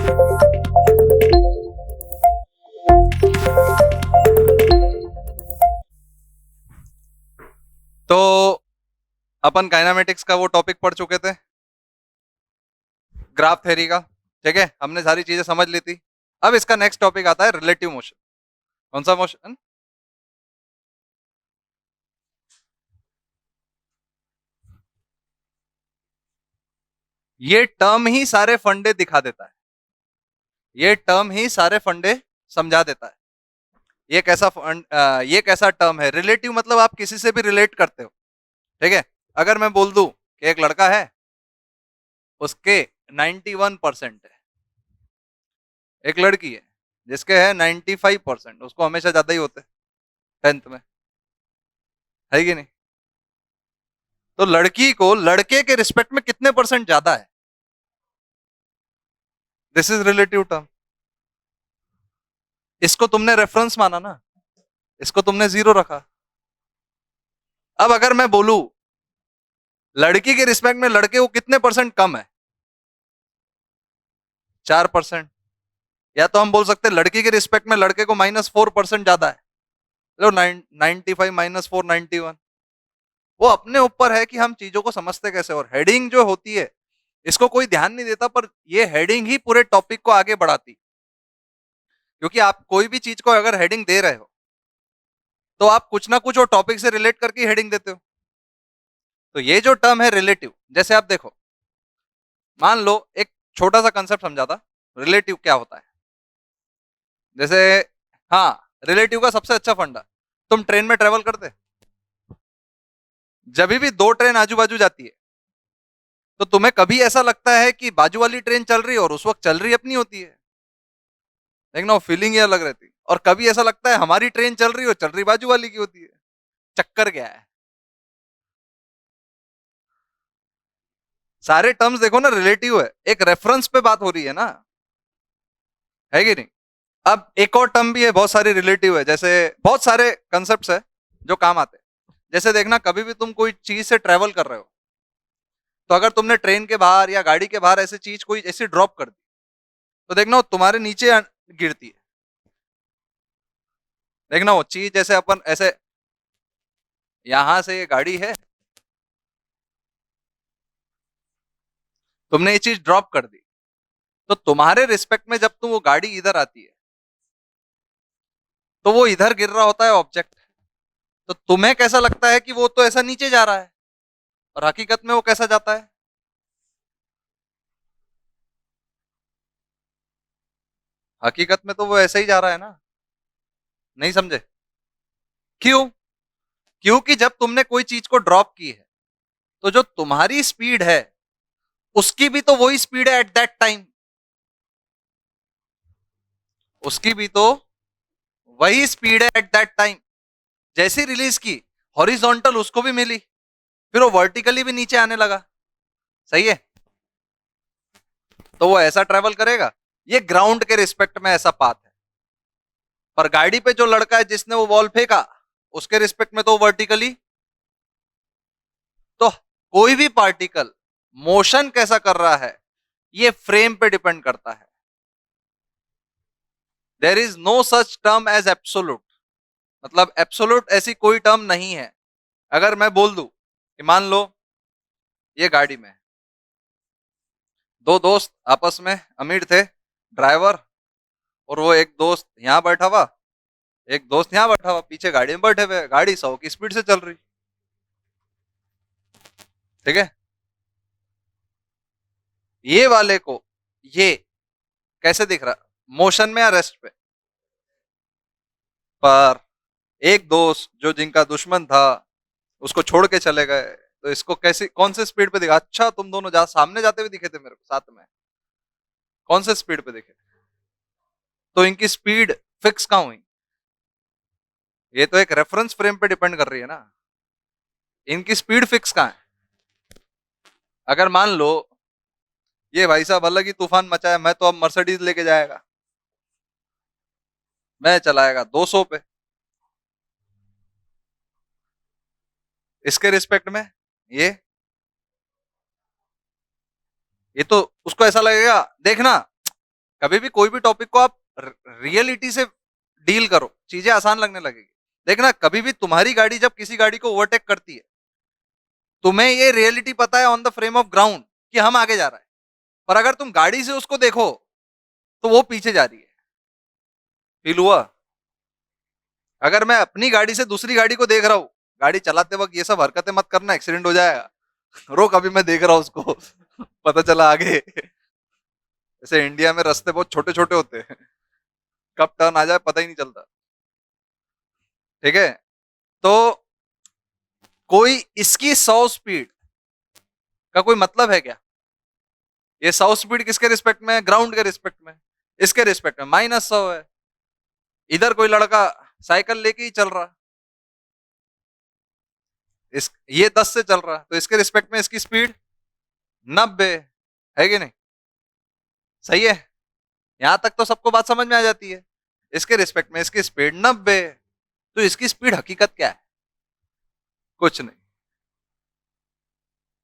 तो अपन काइनामेटिक्स का वो टॉपिक पढ़ चुके थे, ग्राफ थ्योरी का। ठीक है, हमने सारी चीजें समझ ली थी। अब इसका नेक्स्ट टॉपिक आता है रिलेटिव मोशन। कौन सा मोशन? ये टर्म ही सारे फंडे दिखा देता है, ये टर्म ही सारे फंडे समझा देता है। ये कैसा टर्म है? रिलेटिव मतलब आप किसी से भी रिलेट करते हो। ठीक है, अगर मैं बोल दूं कि एक लड़का है, उसके 91% है, एक लड़की है जिसके है 95%, उसको हमेशा ज्यादा ही होते हैं 10th में, है कि नहीं? तो लड़की को लड़के के रिस्पेक्ट में कितने परसेंट ज्यादा है? This is relative term. इसको तुमने रेफरेंस माना ना, इसको तुमने जीरो रखा। अब अगर मैं बोलूं लड़की के रिस्पेक्ट में लड़के को कितने परसेंट कम है, 4%, या तो हम बोल सकते हैं लड़की के रिस्पेक्ट में लड़के को -4% ज्यादा है। लो 95 -4 91। वो अपने ऊपर है कि हम चीजों को समझते कैसे। और हेडिंग जो होती है इसको कोई ध्यान नहीं देता, पर ये हेडिंग ही पूरे टॉपिक को आगे बढ़ाती। क्योंकि आप कोई भी चीज को अगर हेडिंग दे रहे हो तो आप कुछ ना कुछ वो टॉपिक से रिलेट करके हेडिंग देते हो। तो ये जो टर्म है रिलेटिव, जैसे आप देखो, मान लो एक छोटा सा कंसेप्ट समझाता, रिलेटिव क्या होता है। जैसे, हाँ, रिलेटिव का सबसे अच्छा फंडा, तुम ट्रेन में ट्रेवल करते, जब भी दो ट्रेन आजू बाजू जाती है तो तुम्हें कभी ऐसा लगता है कि बाजू वाली ट्रेन चल रही है और उस वक्त चल रही अपनी होती है, लेकिन वो फीलिंग ही अलग रहती है। और कभी ऐसा लगता है हमारी ट्रेन चल रही हो, चल रही बाजू वाली की होती है। चक्कर क्या है? सारे टर्म्स देखो ना, रिलेटिव है, एक रेफरेंस पे बात हो रही है ना, है कि नहीं? अब एक और टर्म भी है, बहुत सारी रिलेटिव है, जैसे बहुत सारे कंसेप्ट है जो काम आते हैं। जैसे देखना, कभी भी तुम कोई चीज से ट्रेवल कर रहे हो, तो अगर तुमने ट्रेन के बाहर या गाड़ी के बाहर ऐसी चीज कोई ऐसी ड्रॉप कर दी, तो देखना वो तुम्हारे नीचे गिरती है। देखना वो चीज, जैसे अपन ऐसे, यहां से ये गाड़ी है, तुमने ये चीज ड्रॉप कर दी, तो तुम्हारे रिस्पेक्ट में जब तुम वो गाड़ी इधर आती है तो वो इधर गिर रहा होता है ऑब्जेक्ट। तो तुम्हें कैसा लगता है कि वो तो ऐसा नीचे जा रहा है, और हकीकत में वो कैसा जाता है? हकीकत में तो वो ऐसा ही जा रहा है ना। नहीं समझे? क्यों? क्योंकि जब तुमने कोई चीज को ड्रॉप की है तो जो तुम्हारी स्पीड है उसकी भी तो वही स्पीड है एट दैट टाइम, उसकी भी तो वही स्पीड है एट दैट टाइम। जैसी रिलीज की, हॉरिजॉन्टल उसको भी मिली, फिर वो वर्टिकली भी नीचे आने लगा। सही है? तो वो ऐसा ट्रेवल करेगा। ये ग्राउंड के रिस्पेक्ट में ऐसा पाथ है, पर गाड़ी पे जो लड़का है जिसने वो बॉल फेंका, उसके रिस्पेक्ट में तो वर्टिकली। तो कोई भी पार्टिकल मोशन कैसा कर रहा है ये फ्रेम पे डिपेंड करता है। There is no such term as absolute, मतलब एब्सोल्यूट ऐसी कोई टर्म नहीं है। अगर मैं बोल दूं कि मान लो ये गाड़ी में दो दोस्त आपस में अमीर थे, ड्राइवर, और वो एक दोस्त यहां बैठा हुआ, एक दोस्त यहां बैठा हुआ, पीछे गाड़ी में बैठे हुए, गाड़ी 100 की स्पीड से चल रही। ठीक है, ये वाले को ये कैसे दिख रहा, मोशन में या रेस्ट पे? पर एक दोस्त जो जिनका दुश्मन था उसको छोड़ के चले गए, तो इसको कैसे, कौन से स्पीड पे दिखा? अच्छा, तुम दोनों सामने जाते हुए दिखे थे मेरे को साथ में, कौन से स्पीड पे दिखे? तो इनकी स्पीड फिक्स कहां हुई? ये तो एक रेफरेंस फ्रेम पे डिपेंड कर रही है ना। इनकी स्पीड फिक्स कहां है? अगर मान लो ये भाई साहब अलग ही तूफान मचाया, मैं तो अब मर्सिडीज लेके जाएगा, मैं चलाएगा 200 पे, इसके रिस्पेक्ट में ये ये तो उसको ऐसा लगेगा, देखना कभी भी कोई भी टॉपिक को आप रियलिटी से डील करो, चीजें आसान लगने लगेगी। देखना, कभी भी तुम्हारी गाड़ी जब किसी गाड़ी को ओवरटेक करती है, तुम्हें ये रियलिटी पता है on the frame of ground कि हम आगे जा रहा है, पर अगर तुम गाड़ी से उसको देखो तो वो पीछे जा रही है। फील हुआ? अगर मैं अपनी गाड़ी से दूसरी गाड़ी को देख रहा हूं, गाड़ी चलाते वक्त ये सब हरकतें मत करना, एक्सीडेंट हो जाएगा। रोक, अभी मैं देख रहा हूं उसको। पता चला आगे। जैसे इंडिया में रास्ते बहुत छोटे छोटे होते हैं, कब टर्न आ जाए पता ही नहीं चलता। ठीक है, तो कोई इसकी 100 स्पीड का कोई मतलब है क्या? ये 100 स्पीड किसके रिस्पेक्ट में है? ग्राउंड के रिस्पेक्ट में। इसके रिस्पेक्ट में -100 है। इधर कोई लड़का साइकिल लेके ही चल रहा, इस ये 10 से चल रहा, तो इसके रिस्पेक्ट में इसकी स्पीड 90 है कि नहीं? सही है? यहां तक तो सबको बात समझ में आ जाती है। इसके रिस्पेक्ट में इसकी स्पीड 90, तो इसकी स्पीड हकीकत क्या है? कुछ नहीं।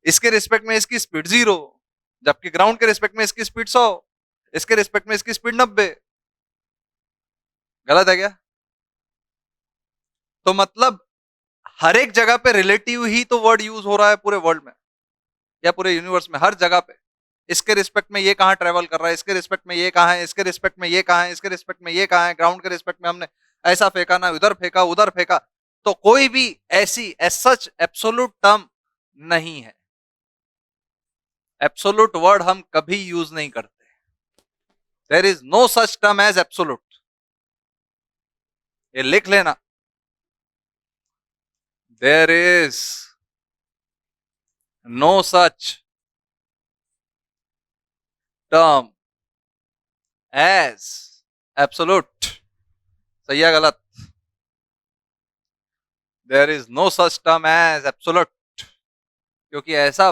इसके रिस्पेक्ट में इसकी स्पीड 0, जबकि ग्राउंड के रिस्पेक्ट में इसकी स्पीड 100, इसके रिस्पेक्ट में इसकी स्पीड 90। गलत है क्या? तो मतलब हर एक जगह पे रिलेटिव ही तो वर्ड यूज हो रहा है पूरे वर्ल्ड में या पूरे यूनिवर्स में, हर जगह पे। इसके रिस्पेक्ट में ये कहां ट्रेवल कर रहा है, इसके रिस्पेक्ट में ये कहां है, इसके रिस्पेक्ट में ये कहां है, इसके रिस्पेक्ट में ये कहां है, ग्राउंड के रिस्पेक्ट में हमने ऐसा फेंका ना, उधर फेंका उधर फेंका। तो कोई भी ऐसी एज सच एब्सोल्यूट टर्म नहीं है। एब्सोल्यूट वर्ड हम कभी यूज नहीं करते। There is no such term as absolute. ये लिख लेना। There is no such term as absolute. सही है गलत? There is no such term as absolute, क्योंकि ऐसा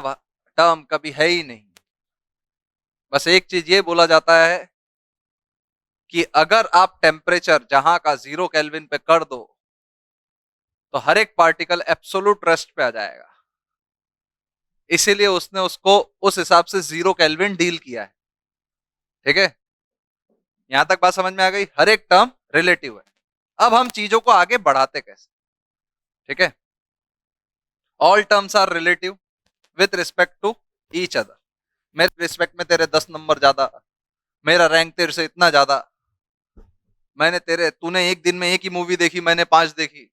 टर्म कभी है ही नहीं। बस एक चीज ये बोला जाता है कि अगर आप टेम्परेचर जहां का 0 केल्विन पे कर दो, तो हर एक पार्टिकल एब्सोल्यूट रेस्ट पे आ जाएगा। इसीलिए उसने उसको उस हिसाब से 0 केल्विन डील किया है। ठीक है, यहां तक बात समझ में आ गई? हर एक टर्म रिलेटिव है। अब हम चीजों को आगे बढ़ाते कैसे? ठीक है, all terms are relative with respect to each other. मेरे रिस्पेक्ट में तेरे 10 नंबर ज्यादा, मेरा रैंक तेरे से इतना ज्यादा, तूने एक दिन में एक ही मूवी देखी, मैंने 5 देखी,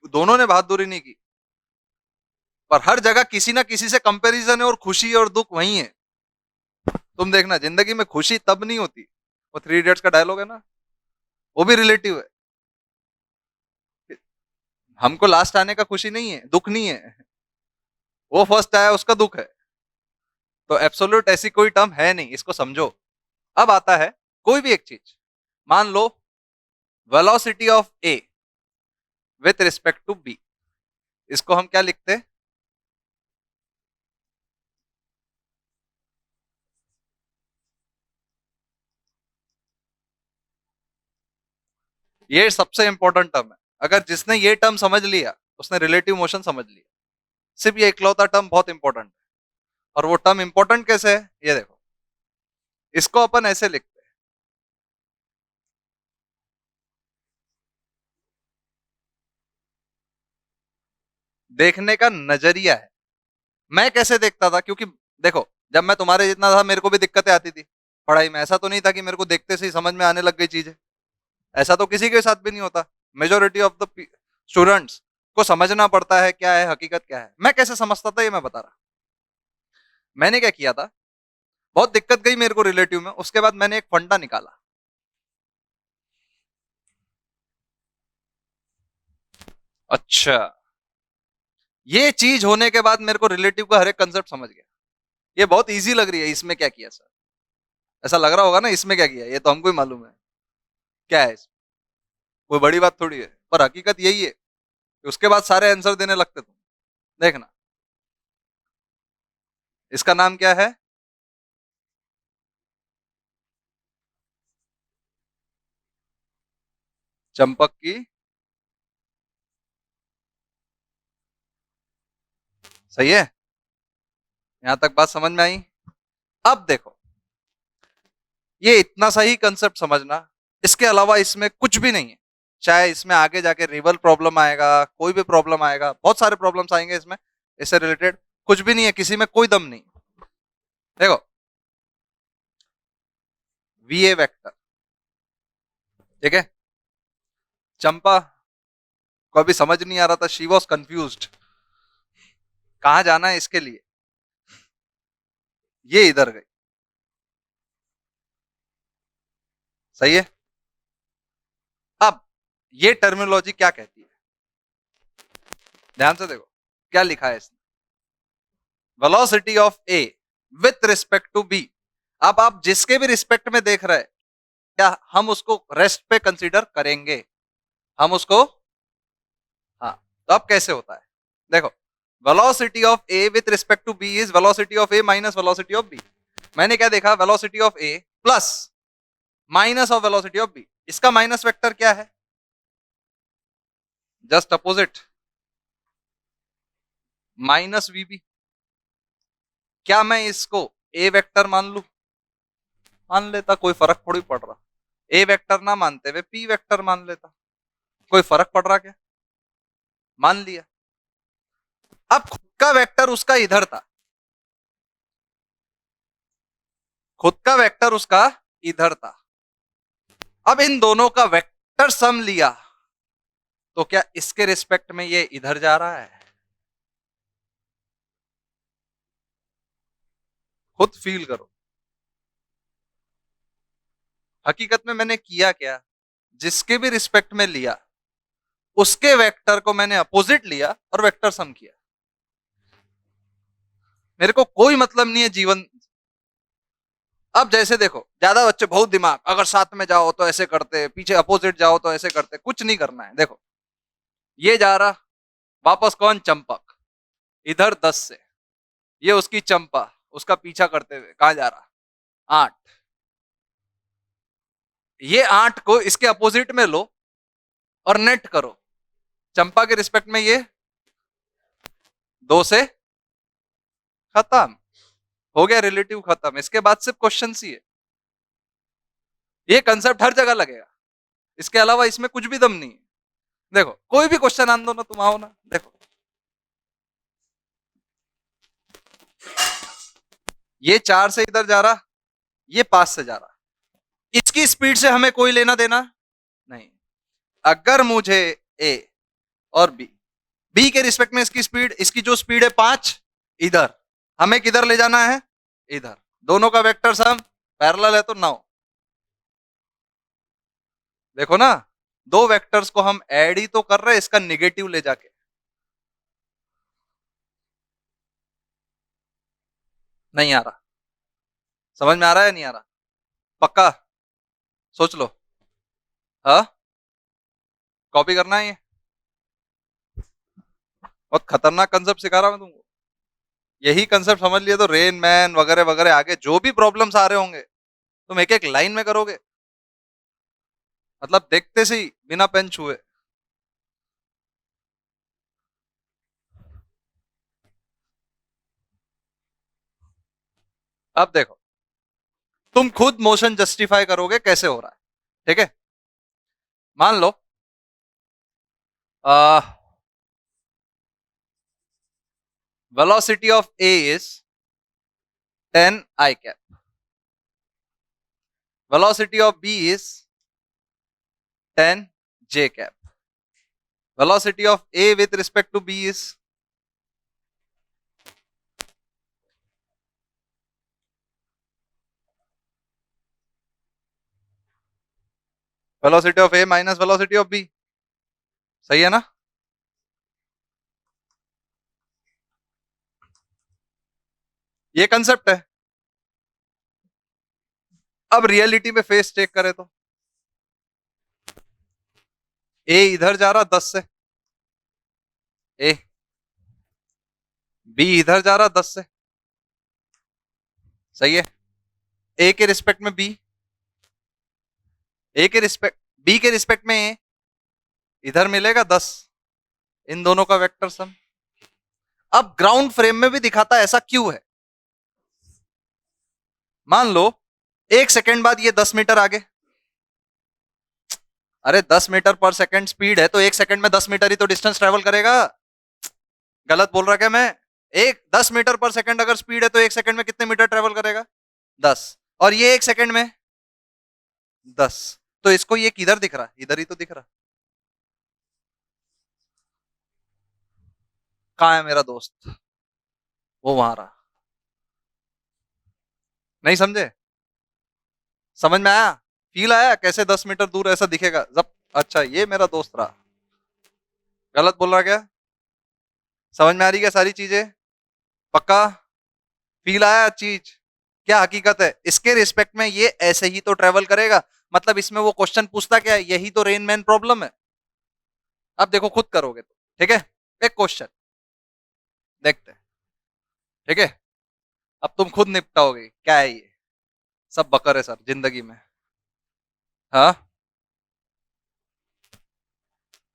दोनों ने बहादुरी नहीं की, पर हर जगह किसी ना किसी से कंपैरिजन है, और खुशी और दुख वही है। तुम देखना, जिंदगी में खुशी तब नहीं होती, वो 3 इडियट्स का डायलॉग है ना, वो भी रिलेटिव है। हमको लास्ट आने का खुशी नहीं है, दुख नहीं है, वो फर्स्ट आया उसका दुख है। तो एब्सोल्यूट ऐसी कोई टर्म है नहीं, इसको समझो। अब आता है कोई भी एक चीज, मान लो velocity of A with respect to B, इसको हम क्या लिखते हैं? ये सबसे इंपॉर्टेंट टर्म है। अगर जिसने ये टर्म समझ लिया, उसने रिलेटिव मोशन समझ लिया। सिर्फ ये इकलौता टर्म बहुत इंपॉर्टेंट है। और वो टर्म इंपॉर्टेंट कैसे है, ये देखो। इसको अपन ऐसे लिखते हैं, देखने का नजरिया है। मैं कैसे देखता था, क्योंकि देखो, जब मैं तुम्हारे जितना था मेरे को भी दिक्कतें आती थी पढ़ाई में। ऐसा तो नहीं था कि मेरे को देखते से ही समझ में आने लग गई चीजें। ऐसा तो किसी के साथ भी नहीं होता। मेजोरिटी ऑफ द स्टूडेंट्स को समझना पड़ता है क्या है हकीकत, क्या है। मैं कैसे समझता था ये मैं बता रहा। मैंने क्या किया था, बहुत दिक्कत गई मेरे को रिलेटिव में, उसके बाद मैंने एक फंडा निकाला। अच्छा, ये चीज होने के बाद मेरे को रिलेटिव का हर एक कंसेप्ट समझ गया। ये बहुत इजी लग रही है, इसमें क्या किया सर? ऐसा लग रहा होगा ना, इसमें क्या किया, ये तो हमको ही मालूम है क्या है इसमें। कोई बड़ी बात थोड़ी है, पर हकीकत यही है कि उसके बाद सारे आंसर देने लगते तुम। देखना, इसका नाम क्या है? चंपक की। सही है? यहां तक बात समझ में आई? अब देखो, ये इतना सा ही कंसेप्ट समझना, इसके अलावा इसमें कुछ भी नहीं है। चाहे इसमें आगे जाके रिवर प्रॉब्लम आएगा, कोई भी प्रॉब्लम आएगा, बहुत सारे प्रॉब्लम्स आएंगे इसमें, इससे रिलेटेड कुछ भी नहीं है, किसी में कोई दम नहीं। देखो, वीए वेक्टर, ठीक है, चंपा को अभी समझ नहीं आ रहा था, शी वॉज कंफ्यूज्ड कहां जाना है इसके लिए, ये इधर गई। सही है। अब ये टर्मिनोलॉजी क्या कहती है, ध्यान से देखो क्या लिखा है इसने, velocity of A with respect to B. अब आप जिसके भी रिस्पेक्ट में देख रहे हैं, क्या हम उसको रेस्ट पे कंसीडर करेंगे, हम उसको, हाँ, तो अब कैसे होता है, देखो, velocity of A with respect to B is velocity of A minus velocity of B. मैंने क्या देखा, velocity of A plus minus of velocity of B, इसका माइनस वेक्टर क्या है, जस्ट अपोजिट, माइनस वीबी। क्या मैं इसको ए वेक्टर मान लू, मान लेता, कोई फर्क थोड़ी पड़ रहा, ए वेक्टर ना मानते हुए पी वेक्टर मान लेता, कोई फर्क पड़ रहा क्या, मान लिया। अब खुद का वेक्टर उसका इधर था, खुद का वेक्टर उसका इधर था, अब इन दोनों का वेक्टर सम लिया, तो क्या इसके रिस्पेक्ट में ये इधर जा रहा है, खुद फील करो। हकीकत में मैंने किया क्या, जिसके भी रिस्पेक्ट में लिया, उसके वेक्टर को मैंने अपोजिट लिया और वेक्टर सम किया। मेरे को कोई मतलब नहीं है जीवन। अब जैसे देखो, ज्यादा बच्चे बहुत दिमाग, अगर साथ में जाओ तो ऐसे करते, पीछे अपोजिट जाओ तो ऐसे करते, कुछ नहीं करना है। देखो, ये जा रहा वापस, कौन, चंपक, इधर 10 से, ये उसकी चंपा, उसका पीछा करते हुए कहा जा रहा 8, ये 8 को इसके अपोजिट में लो और नेट करो, चंपा के रिस्पेक्ट में ये 2 से खत्म हो गया, रिलेटिव खत्म। इसके बाद सिर्फ क्वेश्चन ही है, ये कंसेप्ट हर जगह लगेगा, इसके अलावा इसमें कुछ भी दम नहीं है। देखो, कोई भी क्वेश्चन आन दो ना, तुम आओ ना, देखो, ये 4 से इधर जा रहा, ये 5 से जा रहा, इसकी स्पीड से हमें कोई लेना देना नहीं। अगर मुझे ए और बी, बी के रिस्पेक्ट में इसकी स्पीड, इसकी जो स्पीड है 5, इधर, हमें किधर ले जाना है, इधर, दोनों का वेक्टर सम पैरेलल है तो 9। देखो ना, दो वेक्टर्स को हम ऐड ही तो कर रहे हैं, इसका निगेटिव ले जाके। नहीं आ रहा, समझ में आ रहा है, नहीं आ रहा, पक्का सोच लो, हाँ, कॉपी करना है ये, बहुत खतरनाक कंसेप्ट सिखा रहा हूं मैं तुमको। यही कंसेप्ट समझ लिया तो रेन मैन वगैरह वगैरह आगे जो भी प्रॉब्लम्स आ रहे होंगे, तुम एक एक लाइन में करोगे, मतलब देखते से ही बिना पेन छुए। अब देखो, तुम खुद मोशन जस्टिफाई करोगे कैसे हो रहा है, ठीक है, मान लो velocity of A is 10 I cap, velocity of B is 10 J cap, velocity of A with respect to B is velocity of A minus velocity of B। सही है ना, ये कंसेप्ट है। अब रियलिटी में फेस चेक करें तो ए इधर जा रहा 10 से, ए, बी इधर जा रहा 10 से, सही है, ए के रिस्पेक्ट में बी, ए के रिस्पेक्ट, बी के रिस्पेक्ट में ए, इधर मिलेगा 10, इन दोनों का वेक्टर सम। अब ग्राउंड फ्रेम में भी दिखाता है, ऐसा क्यों है, मान लो एक सेकंड बाद ये 10 मीटर आगे। अरे 10 मीटर पर सेकंड स्पीड है तो एक सेकंड में 10 मीटर ही तो डिस्टेंस ट्रेवल करेगा। गलत बोल रहा क्या मैं? एक 10 मीटर पर सेकंड अगर स्पीड है तो एक सेकंड में कितने मीटर ट्रेवल करेगा? 10। और ये एक सेकंड में 10। तो इसको ये किधर दिख रहा? इधर ही तो दिख रहा। कहाँ है मेरा दोस्त? वो वहां रहा। नहीं समझे? समझ में आया? फील आया कैसे 10 मीटर दूर ऐसा दिखेगा जब? अच्छा ये मेरा दोस्त रहा। गलत बोल रहा क्या? समझ में आ रही क्या सारी चीजें? पक्का? फील आया चीज? क्या हकीकत है इसके रिस्पेक्ट में ये ऐसे ही तो ट्रेवल करेगा। मतलब इसमें वो क्वेश्चन पूछता क्या है? यही तो रेन मैन प्रॉब्लम है। अब देखो खुद करोगे तो ठीक है। एक क्वेश्चन देखते हैं। ठीक है। अब तुम खुद निपटाओगे क्या है ये। सब बकर है सर जिंदगी में। हाँ।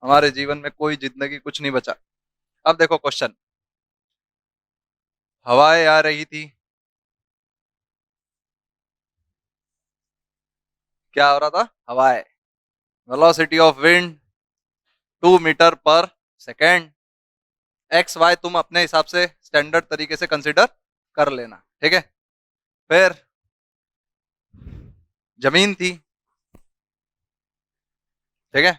हमारे जीवन में कोई जिंदगी कुछ नहीं बचा। अब देखो क्वेश्चन। हवाएं आ रही थी। क्या हो रहा था? हवाएं। वेलोसिटी ऑफ विंड 2 मीटर पर सेकेंड। एक्स वाई तुम अपने हिसाब से स्टैंडर्ड तरीके से कंसिडर कर लेना ठीक है। फिर जमीन थी। ठीक है।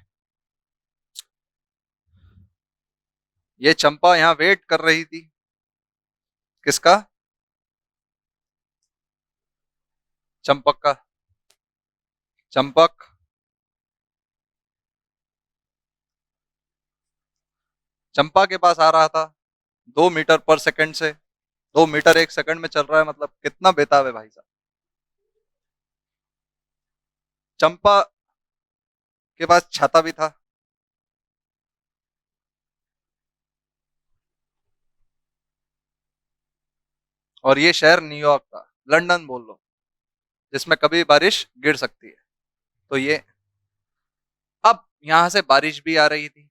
ये चंपा यहाँ वेट कर रही थी। किसका? चंपक का। चंपक चंपा के पास आ रहा था 2 मीटर पर सेकंड से। 2 मीटर एक सेकंड में चल रहा है मतलब कितना बेताब है भाई साहब। चंपा के पास छाता भी था। और ये शहर न्यूयॉर्क था। लंदन बोल लो। जिसमें कभी बारिश गिर सकती है। तो ये अब यहां से बारिश भी आ रही थी।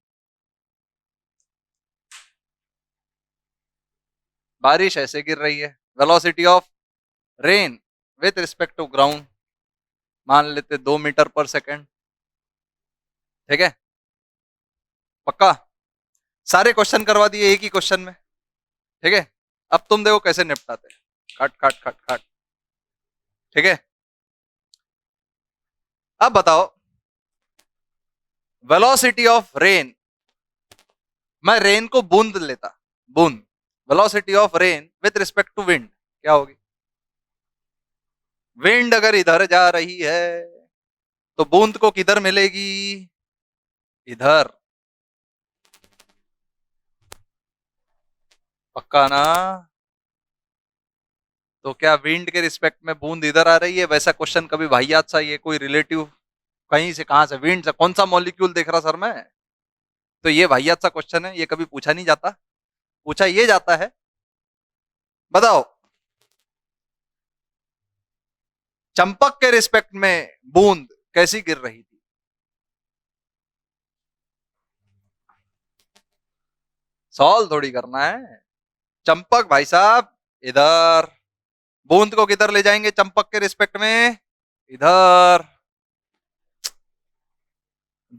बारिश ऐसे गिर रही है। Velocity of rain with respect to ground मान लेते 2 मीटर पर सेकंड। ठीक है। पक्का? सारे क्वेश्चन करवा दिए एक ही क्वेश्चन में। ठीक है। अब तुम देखो कैसे निपटाते हैं। खट खट खट खट। ठीक है। अब बताओ वेलोसिटी ऑफ रेन। मैं रेन को बूंद लेता। बूंद। Velocity of rain with respect to wind क्या होगी? विंड अगर इधर जा रही है तो बूंद को किधर मिलेगी? इधर। पक्का ना? तो क्या विंड के रिस्पेक्ट में बूंद इधर आ रही है? वैसा क्वेश्चन कभी वाहियात सा ये कोई रिलेटिव कहीं से कहां से विंड से कौन सा मॉलिक्यूल देख रहा सर मैं? तो ये वाहियात सा क्वेश्चन है ये कभी पूछा नहीं जाता। पूछा ये जाता है। बताओ चंपक के रिस्पेक्ट में बूंद कैसी गिर रही थी? सॉल्व थोड़ी करना है। चंपक भाई साहब इधर। बूंद को किधर ले जाएंगे चंपक के रिस्पेक्ट में? इधर।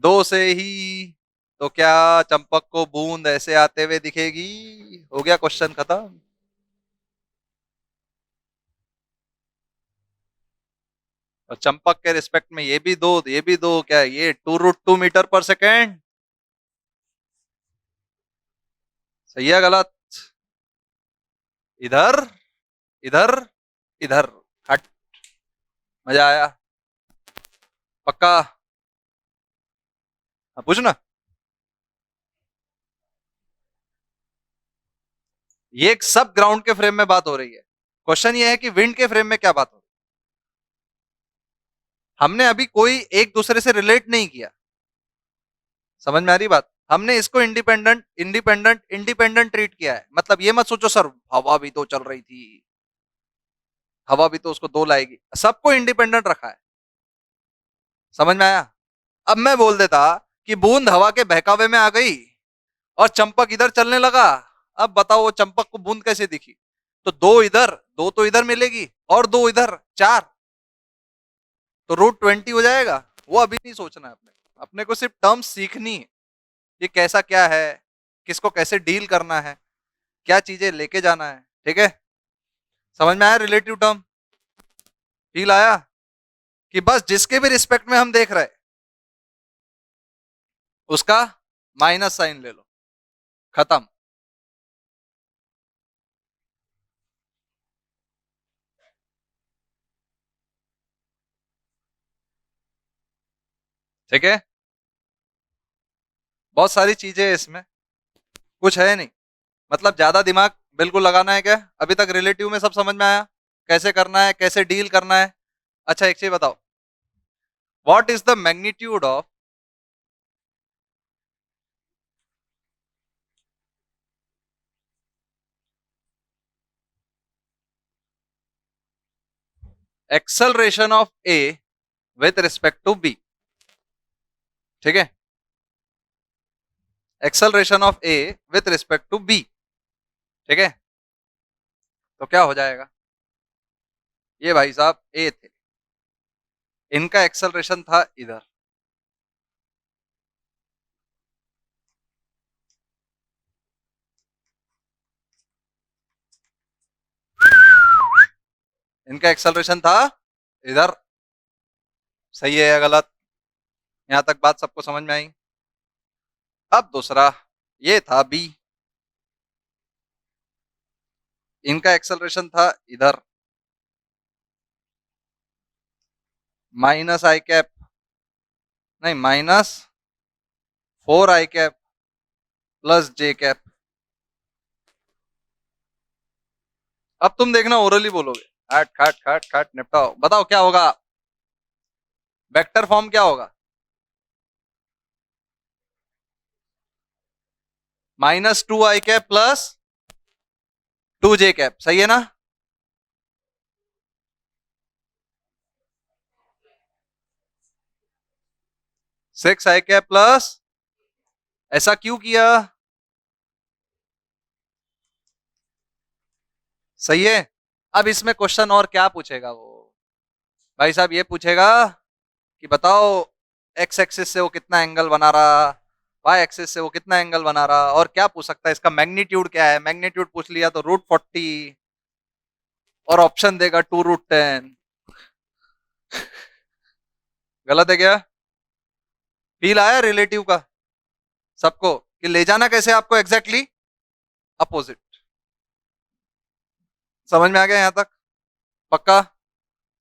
दो से ही। तो क्या चंपक को बूंद ऐसे आते हुए दिखेगी? हो गया क्वेश्चन खत्म। और चंपक के रिस्पेक्ट में ये भी दो क्या है? ये 2√2 मीटर पर सेकेंड। सही है गलत? इधर। इधर। इधर। हट। मजा आया? पक्का? हाँ, पूछना। ये एक सब ग्राउंड के फ्रेम में बात हो रही है। क्वेश्चन ये है कि विंड के फ्रेम में क्या बात हो रही है। हमने अभी कोई एक दूसरे से रिलेट नहीं किया। समझ में आ रही बात? हमने इसको इंडिपेंडेंट इंडिपेंडेंट इंडिपेंडेंट ट्रीट किया है। मतलब ये मत सोचो सर हवा भी तो चल रही थी। हवा भी तो उसको दो लाएगी। सबको इंडिपेंडेंट रखा है। समझ में आया? अब मैं बोल देता कि बूंद हवा के बहकावे में आ गई और चंपक इधर चलने लगा। अब बताओ वो चंपक को बूंद कैसे दिखी? तो दो इधर दो तो इधर मिलेगी और दो इधर चार। तो √20 हो जाएगा। वो अभी नहीं सोचना है अपने अपने को सिर्फ टर्म्स सीखनी है, ये कैसा क्या है, किसको कैसे डील करना है, क्या चीजें लेके जाना है। ठीक है, समझ में आया रिलेटिव टर्म? फील आया कि बस जिसके भी रिस्पेक्ट में हम देख रहे हैं उसका माइनस साइन ले लो, खत्म। ठीक है, बहुत सारी चीजें हैं इसमें, कुछ है नहीं, मतलब ज्यादा दिमाग बिल्कुल लगाना है क्या? अभी तक रिलेटिव में सब समझ में आया, कैसे करना है, कैसे डील करना है। अच्छा एक चीज बताओ, what is the magnitude of acceleration of A with respect to B? ठीक है, acceleration of A with respect to B. ठीक है, तो क्या हो जाएगा? ये भाई साहब ए थे, इनका एक्सेलरेशन था इधर, इनका एक्सेलरेशन था इधर। सही है या गलत? यहां तक बात सबको समझ में आई? अब दूसरा, ये था बी, इनका एक्सेलरेशन था इधर, -i कैप, नहीं -4i कैप +j कैप। अब तुम देखना ओरली बोलोगे, खाट खाट खाट खाट निपटाओ, बताओ क्या होगा? वेक्टर फॉर्म क्या होगा? -2i कैप +2j कैप, सही है ना? -6i कैप प्लस, ऐसा क्यों किया? सही है। अब इसमें क्वेश्चन और क्या पूछेगा वो? भाई साहब ये पूछेगा कि बताओ एक्स एक्सिस से वो कितना एंगल बना रहा, वाई एक्सिस से वो कितना एंगल बना रहा, और क्या पूछ सकता है इसका मैग्नीट्यूड क्या है? मैग्नीट्यूड पूछ लिया तो √40, और ऑप्शन देगा 2√10। गलत है क्या? फील आया रिलेटिव का सबको कि ले जाना कैसे आपको एग्जैक्टली अपोजिट? समझ में आ गया यहां तक? पक्का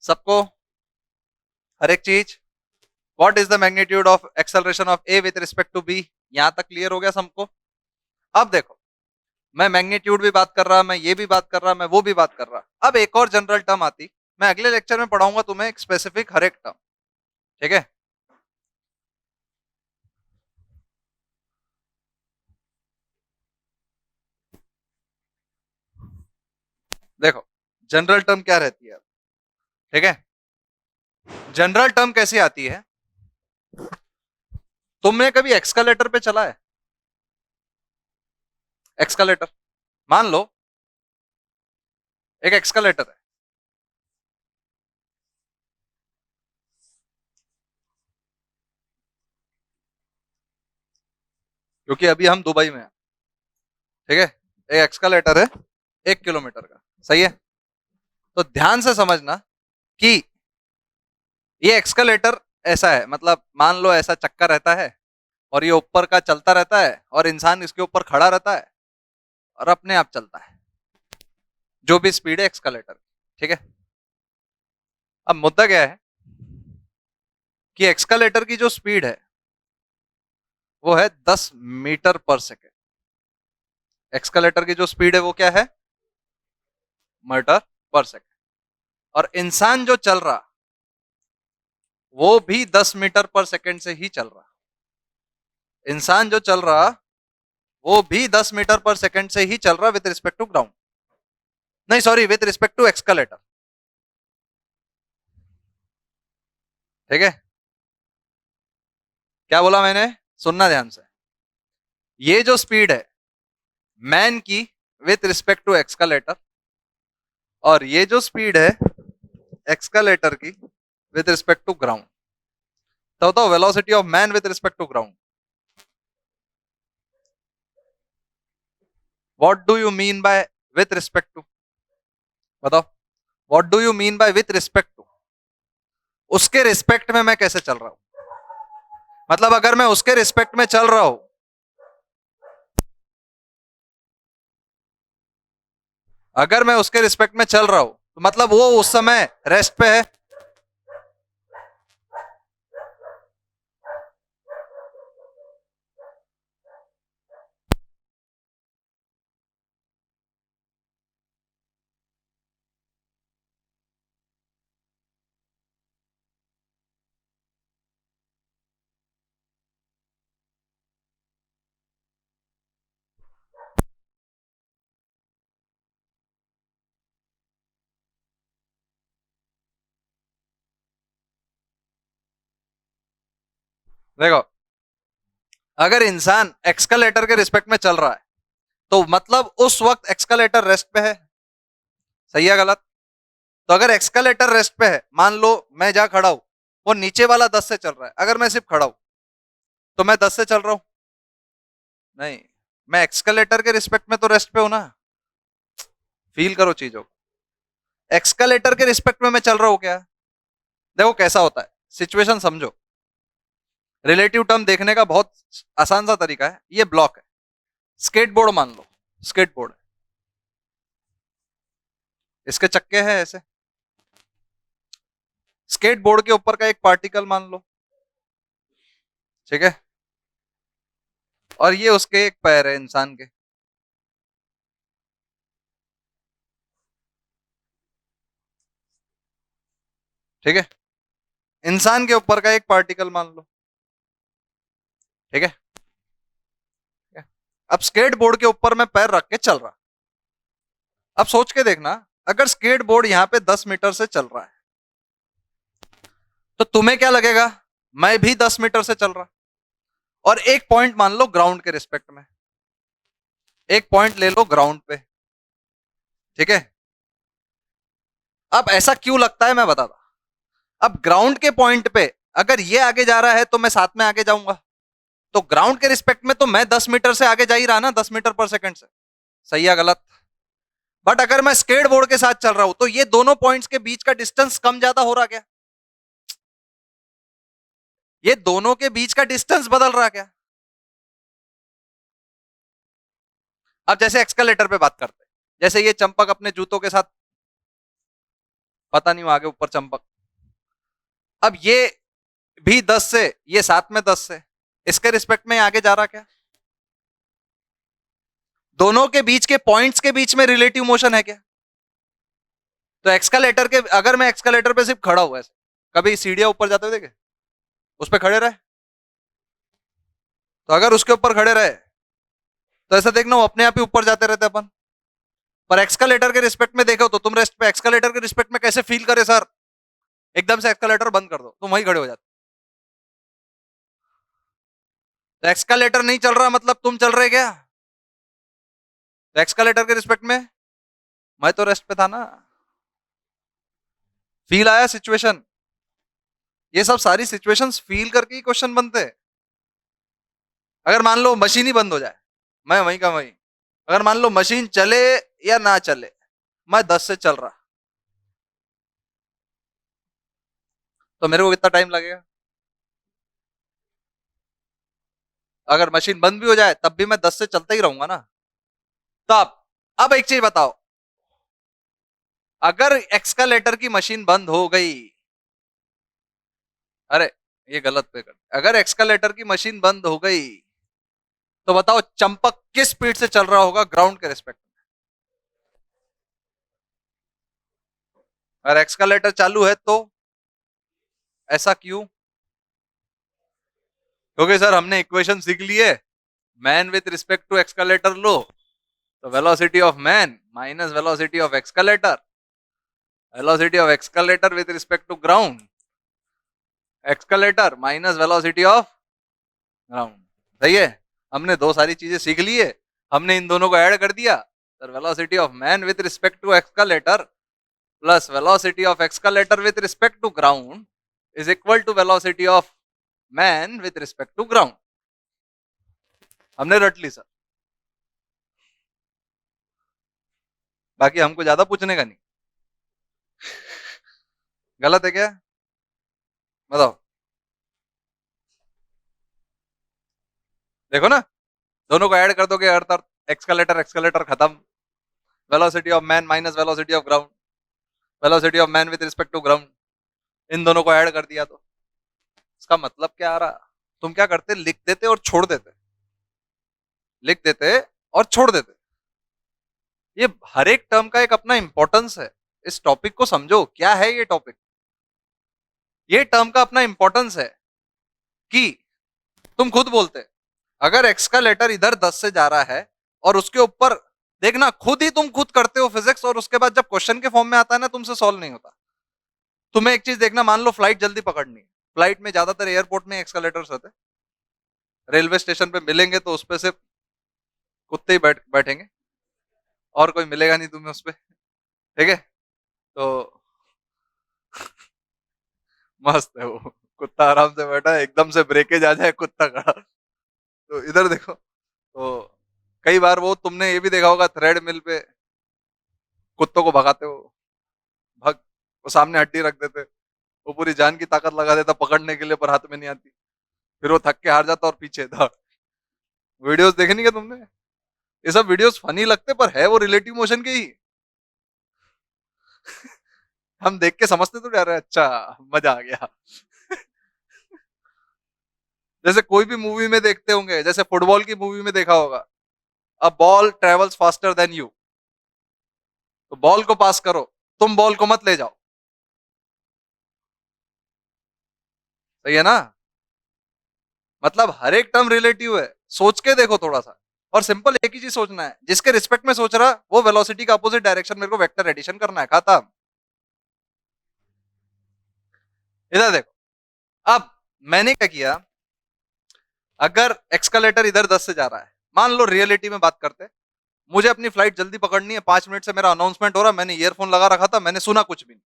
सबको हर एक चीज? What is the magnitude of acceleration of A with respect to B? यहां तक क्लियर हो गया सबको? अब देखो, मैं मैग्नीट्यूड भी बात कर रहा, मैं ये भी बात कर रहा, मैं वो भी बात कर रहा, अब एक और जनरल टर्म आती, मैं अगले लेक्चर में पढ़ाऊंगा तुम्हें एक स्पेसिफिक हर एक टर्म। ठीक है, देखो जनरल टर्म क्या रहती है। ठीक है, जनरल टर्म कैसी आती है? तुमने कभी एक्सकलेटर पे चला है? एक्सकलेटर, मान लो एक एक्सकलेटर है, क्योंकि अभी हम दुबई में हैं। ठीक है, एक एक्सकलेटर है 1 किलोमीटर का, सही है? तो ध्यान से समझना कि ये एक्सकलेटर ऐसा है, मतलब मान लो ऐसा चक्कर रहता है, और ये ऊपर का चलता रहता है, और इंसान इसके ऊपर खड़ा रहता है और अपने आप चलता है, जो भी स्पीड है एक्सकलेटर। ठीक है, अब मुद्दा क्या है कि एक्सकलेटर की जो स्पीड है वो है 10 मीटर पर सेकेंड। एक्सकलेटर की जो स्पीड है वो क्या है? मीटर पर सेकेंड। और इंसान जो चल रहा वो भी 10 मीटर पर सेकेंड से ही चल रहा, इंसान जो चल रहा वो भी 10 मीटर पर सेकेंड से ही चल रहा विद रिस्पेक्ट टू ग्राउंड, नहीं sorry, with respect to escalator. ठीक है, क्या बोला मैंने? सुनना ध्यान से, ये जो स्पीड है मैन की विथ रिस्पेक्ट टू एक्सकलेटर, और ये जो स्पीड है एक्सकलेटर की विथ रिस्पेक्ट टू ग्राउंड। तो बताओ velocity of man with respect to ground. What do you mean by with respect to? बताओ what do you mean by with respect to? उसके respect में मैं कैसे चल रहा हूं? मतलब अगर मैं उसके रिस्पेक्ट में चल रहा हूं, अगर मैं उसके रिस्पेक्ट में चल रहा हूं तो मतलब वो उस समय रेस्ट पे है। देखो अगर इंसान एक्सकलेटर के रिस्पेक्ट में चल रहा है तो मतलब उस वक्त एक्सकलेटर रेस्ट पे है। सही है गलत? तो अगर एक्सकलेटर रेस्ट पे है, मान लो मैं जहां खड़ा हूं वो नीचे वाला 10 से चल रहा है, अगर मैं सिर्फ खड़ा हूं तो मैं 10 से चल रहा हूं? नहीं, मैं एक्सकलेटर के रिस्पेक्ट में तो रेस्ट पे हूं ना। फील करो चीजों को। एक्सकलेटर के रिस्पेक्ट में मैं चल रहा हूं क्या? देखो कैसा होता है, सिचुएशन समझो। रिलेटिव टर्म देखने का बहुत आसान सा तरीका है। ये ब्लॉक है, स्केटबोर्ड मान लो, स्केटबोर्ड है, इसके चक्के हैं ऐसे। स्केटबोर्ड के ऊपर का एक पार्टिकल मान लो, ठीक है, और ये उसके एक पैर है इंसान के। ठीक है, इंसान के ऊपर का एक पार्टिकल मान लो। ठीक है, अब स्केटबोर्ड के ऊपर मैं पैर रख के चल रहा। अब सोच के देखना, अगर स्केटबोर्ड यहां पे 10 मीटर से चल रहा है तो तुम्हें क्या लगेगा? मैं भी 10 मीटर से चल रहा। और एक पॉइंट मान लो ग्राउंड के रिस्पेक्ट में, एक पॉइंट ले लो ग्राउंड पे। ठीक है, अब ऐसा क्यों लगता है मैं बताता। अब ग्राउंड के पॉइंट पे अगर ये आगे जा रहा है तो मैं साथ में आगे जाऊंगा, तो ग्राउंड के रिस्पेक्ट में तो मैं 10 मीटर से आगे जा ही रहा ना, 10 मीटर पर सेकंड से। सही है गलत? बट अगर मैं स्केट बोर्ड के साथ चल रहा हूं तो ये दोनों पॉइंट्स के बीच का डिस्टेंस कम ज्यादा हो रहा क्या? ये दोनों के बीच का डिस्टेंस बदल रहा क्या? अब जैसे एक्सकलेटर पे बात करते हैं, जैसे ये चंपक अपने जूतों के साथ, पता नहीं वो आगे ऊपर चंपक, अब ये भी 10 से, ये साथ में 10 से, इसके रिस्पेक्ट में आगे जा रहा क्या? दोनों के बीच के पॉइंट्स के बीच में रिलेटिव मोशन है क्या? तो एक्सकलेटर के, अगर मैं एक्सकलेटर पे सिर्फ खड़ा हुआ, ऐसे कभी सीढ़ियां ऊपर जाते हुए देखे, उस पर खड़े रहे, तो अगर उसके ऊपर खड़े रहे तो ऐसा देखना वो अपने आप ही ऊपर जाते रहते अपन। पर एक्सकलेटर के रिस्पेक्ट में देखो तो तुम रेस्ट पे, एक्सकलेटर के रिस्पेक्ट में कैसे फील करे सर? एकदम से एक्सकलेटर बंद कर दो, तुम वहीं खड़े हो जाते। तो एक्सकलेटर नहीं चल रहा मतलब तुम चल रहे क्या? तो एक्सकलेटर के रिस्पेक्ट में मैं तो रेस्ट पे था ना। फील आया सिचुएशन? ये सब सारी सिचुएशंस फील करके ही क्वेश्चन बनते हैं। अगर मान लो मशीन ही बंद हो जाए, मैं वहीं का वहीं, अगर मान लो मशीन चले या ना चले, मैं 10 से चल रहा, तो मेरे को कितना टाइम लगेगा? अगर मशीन बंद भी हो जाए तब भी मैं 10 से चलता ही रहूंगा ना। तो अब एक चीज बताओ, अगर एक्सकलेटर की मशीन बंद हो गई, अरे ये गलत पे कर, अगर एक्सकलेटर की मशीन बंद हो गई तो बताओ चंपक किस स्पीड से चल रहा होगा ग्राउंड के रिस्पेक्ट में? अगर एक्सकलेटर चालू है तो ऐसा क्यों? क्योंकि सर हमने इक्वेशन सीख ली है, man with respect to escalator लो तो velocity of man minus velocity of escalator, velocity of escalator with respect to ground, escalator minus velocity of ground. सही है, हमने दो सारी चीजें सीख ली है, हमने इन दोनों को ऐड कर दिया, sir velocity of man with respect to escalator plus velocity of escalator with respect to ground is equal to velocity of man with respect to ground. हमने रट ली सर, बाकी हमको ज्यादा पूछने का नहीं। गलत है क्या? बताओ। देखो ना, दोनों को ऐड कर दोगे, अर्थ अर्थ, एक्सकलेटर एक्सकलेटर खत्म। Velocity of man minus velocity of ground, velocity of man with respect to ground, इन दोनों को ऐड कर दिया तो इसका मतलब क्या आ रहा? तुम क्या करते, लिख देते और छोड़ देते, लिख देते और छोड़ देते। ये हर एक टर्म का एक अपना इंपॉर्टेंस है। इस टॉपिक को समझो, क्या है ये टॉपिक। ये टर्म का अपना इंपॉर्टेंस है कि तुम खुद बोलते, अगर एक्स का लेटर इधर 10 से जा रहा है और उसके ऊपर देखना, खुद ही तुम खुद करते हो फिजिक्स, और उसके बाद जब क्वेश्चन के फॉर्म में आता है ना, तुमसे सॉल्व नहीं होता। तुम्हें एक चीज देखना, मान लो फ्लाइट जल्दी पकड़नी है, फ्लाइट में ज्यादातर एयरपोर्ट में एक्सकलेटर्स होते हैं, रेलवे स्टेशन पे मिलेंगे तो उस पे सिर्फ कुत्ते ही बैठेंगे और कोई मिलेगा नहीं तुम्हें उस पे, ठीक है? तो मस्त है वो, कुत्ता आराम से बैठा है, एकदम से ब्रेकेज आ जाए कुत्ता खड़ा। तो इधर देखो, तो कई बार वो तुमने ये भी देखा होगा, थ्रेड मिल पे कुत्तों को भगाते हो, भग, वो सामने हड्डी रख देते, वो पूरी जान की ताकत लगा देता पकड़ने के लिए, पर हाथ में नहीं आती, फिर वो थक के हार जाता और पीछे था। वीडियोस देखनी क्या तुमने? ये सब वीडियोस फनी लगते पर है वो रिलेटिव मोशन के ही। हम देख के समझते तो जा रहे, अच्छा मजा आ गया। जैसे कोई भी मूवी में देखते होंगे, जैसे फुटबॉल की मूवी में देखा होगा, a ball travels faster than you, तो बॉल को पास करो, तुम बॉल को मत ले जाओ। सही है ना? मतलब हर एक टर्म रिलेटिव है, सोच के देखो थोड़ा सा। और सिंपल एक ही चीज सोचना है, जिसके रिस्पेक्ट में सोच रहा वो वेलोसिटी का अपोजिट डायरेक्शन मेरे को वेक्टर एडिशन करना है, खत्म। इधर देखो, अब मैंने क्या किया, अगर एक्सकलेटर इधर 10 से जा रहा है, मान लो रियलिटी में बात करते, मुझे अपनी फ्लाइट जल्दी पकड़नी है, 5 मिनट से मेरा अनाउंसमेंट हो रहा, मैंने ईयरफोन लगा रखा था, मैंने सुना कुछ भी नहीं,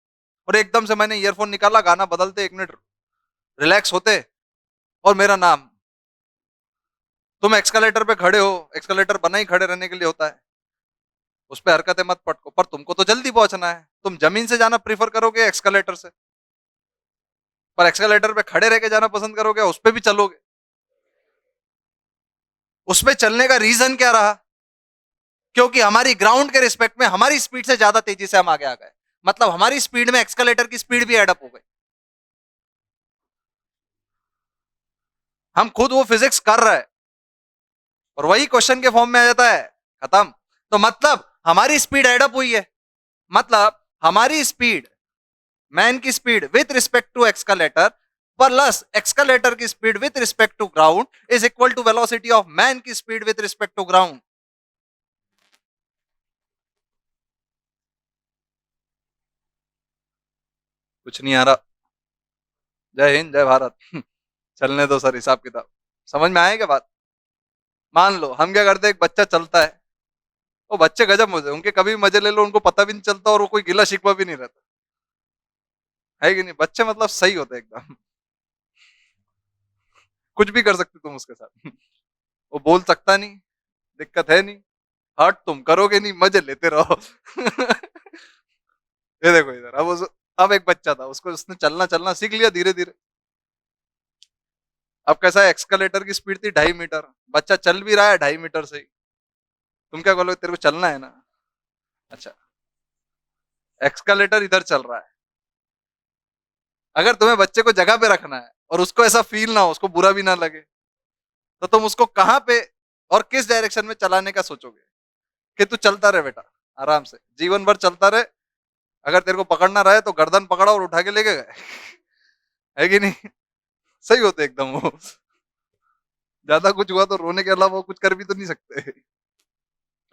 और एकदम से मैंने ईयरफोन निकाला, गाना बदलते, 1 मिनट रिलैक्स होते, और मेरा नाम, तुम एक्सकलेटर पे खड़े हो, एक्सकलेटर बना ही खड़े रहने के लिए होता है, उस पर हरकतें मत पटको, पर तुमको तो जल्दी पहुंचना है, तुम जमीन से जाना प्रीफर करोगे एक्सकलेटर से? पर एक्सकलेटर पे खड़े रह के जाना पसंद करोगे, उस पर भी चलोगे। उस पर चलने का रीजन क्या रहा? क्योंकि हमारी ग्राउंड के रिस्पेक्ट में हमारी स्पीड से ज्यादा तेजी से हम आगे आ गए, मतलब हमारी स्पीड में एक्सकलेटर की स्पीड भी एडअप हो गई। हम खुद वो फिजिक्स कर रहे हैं और वही क्वेश्चन के फॉर्म में आ जाता है, खत्म। तो मतलब हमारी स्पीड एडअप हुई है, मतलब हमारी स्पीड, मैन की speed with respect to escalator plus escalator की speed with respect to ground is equal to velocity of man की speed with respect to ground. कुछ नहीं आ रहा? जय हिंद जय भारत। चलने दो सर हिसाब किताब, समझ में आएगा बात? मान लो हम क्या करते, एक बच्चा चलता है, वो बच्चे गजब मजे, उनके कभी भी मजे ले लो, उनको पता भी नहीं चलता और वो कोई गिला शिकवा भी नहीं रहता, है कि नहीं? बच्चे मतलब सही होते एकदम। कुछ भी कर सकते तुम उसके साथ। वो बोल सकता नहीं, दिक्कत है नहीं, हर्ट तुम करोगे नहीं, मजे लेते रहो। ये देखो इधर, अब एक बच्चा था, उसको उसने चलना चलना सीख लिया धीरे धीरे। अब कैसा है, एक्सकलेटर की स्पीड थी 2.5 मीटर, बच्चा चल भी रहा है 2.5 मीटर से ही। तुम क्या बोलोगे, तेरे को चलना है ना, अच्छा, एक्सकलेटर इधर चल रहा है, अगर तुम्हें बच्चे को जगह पे रखना है और उसको ऐसा फील ना हो, उसको बुरा भी ना लगे, तो तुम उसको कहां पे और किस डायरेक्शन में चलाने का सोचोगे? कि तू चलता रहे बेटा, आराम से जीवन भर चलता रहे, अगर तेरे को पकड़ना रहे तो गर्दन पकड़ा और उठा के लेके गए। है कि नहीं? सही होते एकदम वो। ज्यादा कुछ हुआ तो रोने के अलावा वो कुछ कर भी तो नहीं सकते।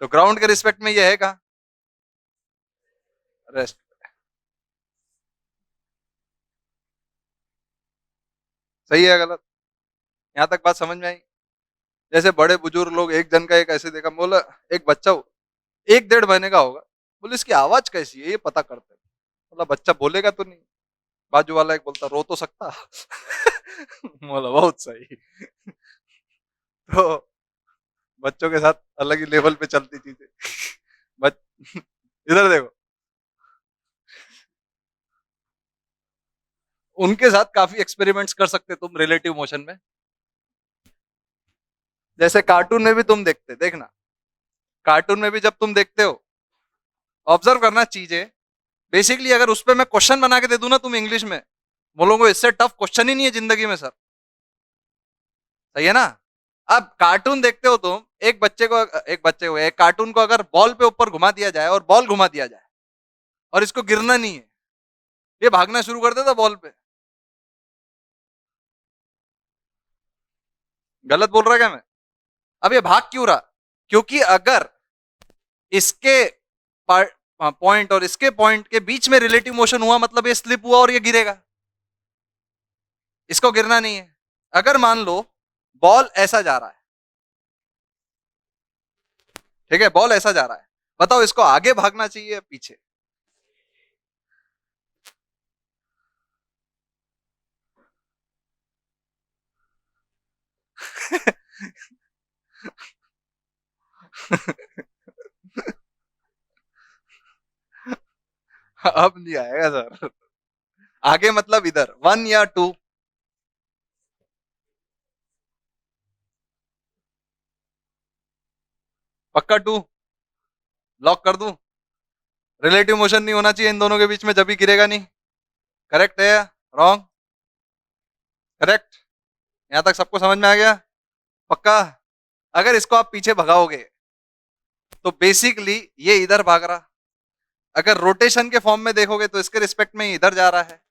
तो ग्राउंड के रिस्पेक्ट में ये है कहा, रेस्ट। सही है गलत? यहां तक बात समझ में आई? जैसे बड़े बुजुर्ग लोग, एक जन का एक ऐसे देखा, बोला एक बच्चा 1 डेढ़ महीने का होगा, बोले इसकी आवाज कैसी है, ये पता करते हैं। बोला बच्चा बोलेगा तो नहीं, बाजू वाला एक बोलता रो तो सकता। बोला बहुत सही। तो बच्चों के साथ अलग ही लेवल पे चलती चीजें। बच इधर देखो, उनके साथ काफी एक्सपेरिमेंट्स कर सकते तुम रिलेटिव मोशन में। जैसे कार्टून में भी तुम देखते, देखना, कार्टून में भी जब तुम देखते हो, ऑब्जर्व करना चीजें। बेसिकली अगर उस पर मैं क्वेश्चन बना के दे दूं ना तुम इंग्लिश में, बोलोगे इससे टफ क्वेश्चन ही नहीं है जिंदगी में सर। सही है ना? अब कार्टून देखते हो तुम, एक कार्टून को अगर बॉल पे ऊपर घुमा दिया जाए और बॉल घुमा दिया जाए और इसको गिरना नहीं है, ये भागना शुरू कर देता बॉल पे। गलत बोल रहा क्या मैं? अब ये भाग क्यों रहा? क्योंकि अगर इसके पॉइंट और इसके पॉइंट के बीच में रिलेटिव मोशन हुआ, मतलब ये स्लिप हुआ और ये गिरेगा, इसको गिरना नहीं है। अगर मान लो बॉल ऐसा जा रहा है, ठीक है, बॉल ऐसा जा रहा है, बताओ इसको आगे भागना चाहिए या पीछे? अब नहीं आएगा सर। आगे मतलब इधर 1 या 2। पक्का 2? लॉक कर दूं? रिलेटिव मोशन नहीं होना चाहिए इन दोनों के बीच में, जब भी गिरेगा नहीं। करेक्ट है? रॉन्ग? करेक्ट? यहां तक सबको समझ में आ गया? पक्का? अगर इसको आप पीछे भगाओगे तो बेसिकली ये इधर भाग रहा। अगर रोटेशन के फॉर्म में देखोगे तो इसके रिस्पेक्ट में इधर जा रहा है।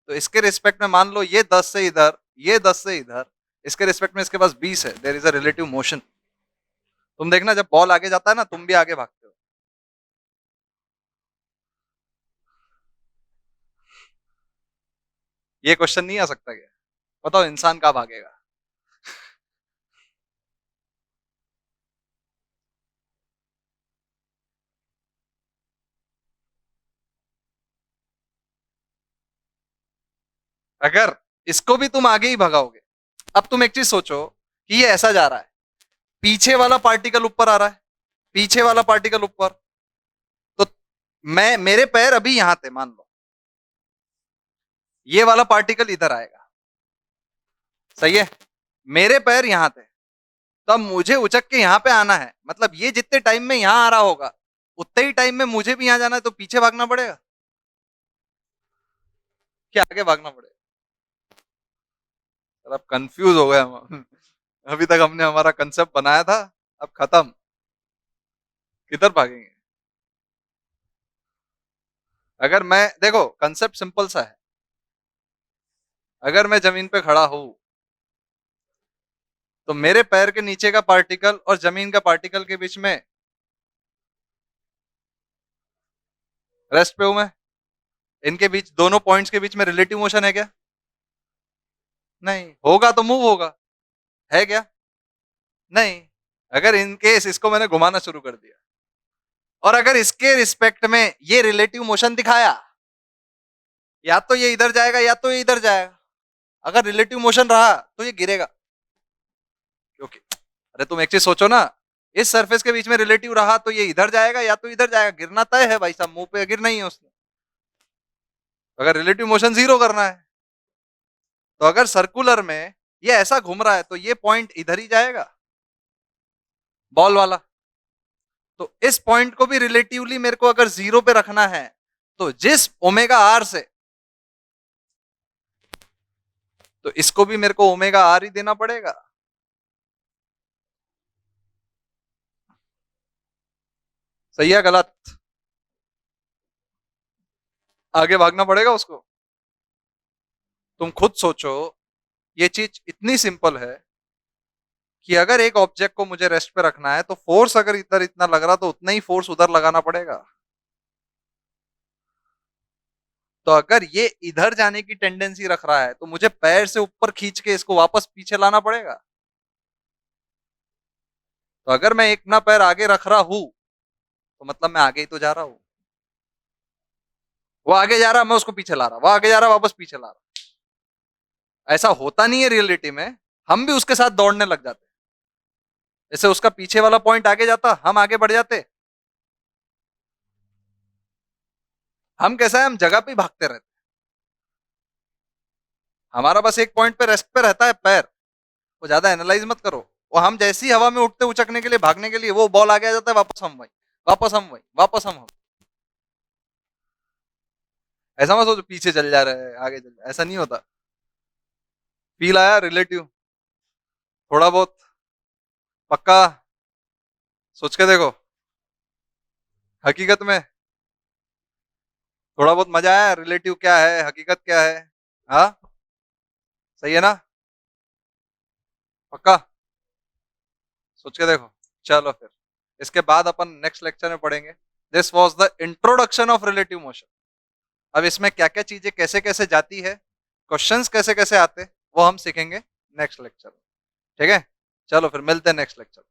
तो इसके रिस्पेक्ट में मान लो ये 10 से इधर, ये 10 से इधर, इसके रिस्पेक्ट में इसके पास 20 है। There is a relative motion. तुम देखना जब बॉल आगे जाता है ना, तुम भी आगे भागते हो। ये क्वेश्चन नहीं आ सकता क्या? बताओ इंसान कहाँ भागेगा? अगर इसको भी तुम आगे ही भगाओगे, अब तुम एक चीज सोचो कि ये ऐसा जा रहा है, पीछे वाला पार्टिकल ऊपर आ रहा है, पीछे वाला पार्टिकल ऊपर, तो मैं, मेरे पैर अभी यहां थे मान लो, ये वाला पार्टिकल इधर आएगा। सही है? मेरे पैर यहां थे, तो अब मुझे उचक के यहां पे आना है, मतलब ये जितने टाइम में यहां आ रहा होगा उतने ही टाइम में मुझे भी यहां जाना है, तो पीछे भागना पड़ेगा क्या आगे भागना पड़ेगा? सर अब कंफ्यूज हो गए हम। अभी तक हमने हमारा कंसेप्ट बनाया था, अब खत्म। किधर भागेंगे? अगर मैं, देखो कंसेप्ट सिंपल सा है, अगर मैं जमीन पे खड़ा हूं तो मेरे पैर के नीचे का पार्टिकल और जमीन का पार्टिकल के बीच में रेस्ट पे हूं मैं, इनके बीच, दोनों पॉइंट्स के बीच में रिलेटिव मोशन है क्या? नहीं होगा तो मूव होगा, है क्या? नहीं। अगर इन केस इसको मैंने घुमाना शुरू कर दिया और अगर इसके रिस्पेक्ट में ये रिलेटिव मोशन दिखाया, या तो ये इधर जाएगा या तो ये इधर जाएगा। अगर रिलेटिव मोशन रहा तो ये गिरेगा, क्योंकि, अरे तुम एक चीज सोचो ना, इस सरफेस के बीच में रिलेटिव रहा तो ये इधर जाएगा या तो इधर जाएगा, गिरना तय है भाई साहब, मुंह पे गिर नहीं है उसने। अगर रिलेटिव मोशन जीरो करना है, तो अगर सर्कुलर में ये ऐसा घूम रहा है तो ये पॉइंट इधर ही जाएगा, बॉल वाला। तो इस पॉइंट को भी रिलेटिवली मेरे को अगर जीरो पे रखना है, तो जिस ओमेगा आर से, तो इसको भी मेरे को ओमेगा आर ही देना पड़ेगा। सही है गलत? आगे भागना पड़ेगा उसको। तुम खुद सोचो, ये चीज इतनी सिंपल है कि अगर एक ऑब्जेक्ट को मुझे रेस्ट पे रखना है तो फोर्स अगर इधर इतना लग रहा तो उतना ही फोर्स उधर लगाना पड़ेगा। तो अगर ये इधर जाने की टेंडेंसी रख रहा है तो मुझे पैर से ऊपर खींच के इसको वापस पीछे लाना पड़ेगा। तो अगर मैं एक ना पैर आगे रख रहा हूं तो मतलब मैं आगे ही तो जा रहा हूं। वो आगे जा रहा, मैं उसको पीछे ला रहा, वो आगे जा रहा, वापस पीछे ला रहा। ऐसा होता नहीं है रियलिटी में। हम भी उसके साथ दौड़ने लग जाते। जैसे उसका पीछे वाला पॉइंट आगे जाता, हम आगे बढ़ जाते। हम कैसा है, हम जगह पे ही भागते रहते। हमारा बस एक पॉइंट पे रेस्ट पे रहता है पैर। वो ज्यादा एनालाइज मत करो। वो हम जैसी हवा में उठते उचकने के लिए, भागने के लिए, वो बॉल आगे आ जाता है, वापस हम वही, वापस हम वही, वापस हम। ऐसा मत सोचो पीछे चल जा रहे हैं, आगे चल जा, ऐसा नहीं होता। फील आया रिलेटिव? थोड़ा बहुत? पक्का? सोच के देखो। हकीकत में थोड़ा बहुत मजा आया? रिलेटिव क्या है, हकीकत क्या है? हाँ, सही है ना? पक्का? सोच के देखो। चलो फिर, इसके बाद अपन नेक्स्ट लेक्चर में पढ़ेंगे। This was the introduction of relative motion. अब इसमें क्या क्या चीजें कैसे कैसे जाती है, क्वेश्चंस कैसे कैसे आते, वो हम सीखेंगे नेक्स्ट लेक्चर में। ठीक है, चलो फिर मिलते हैं नेक्स्ट लेक्चर।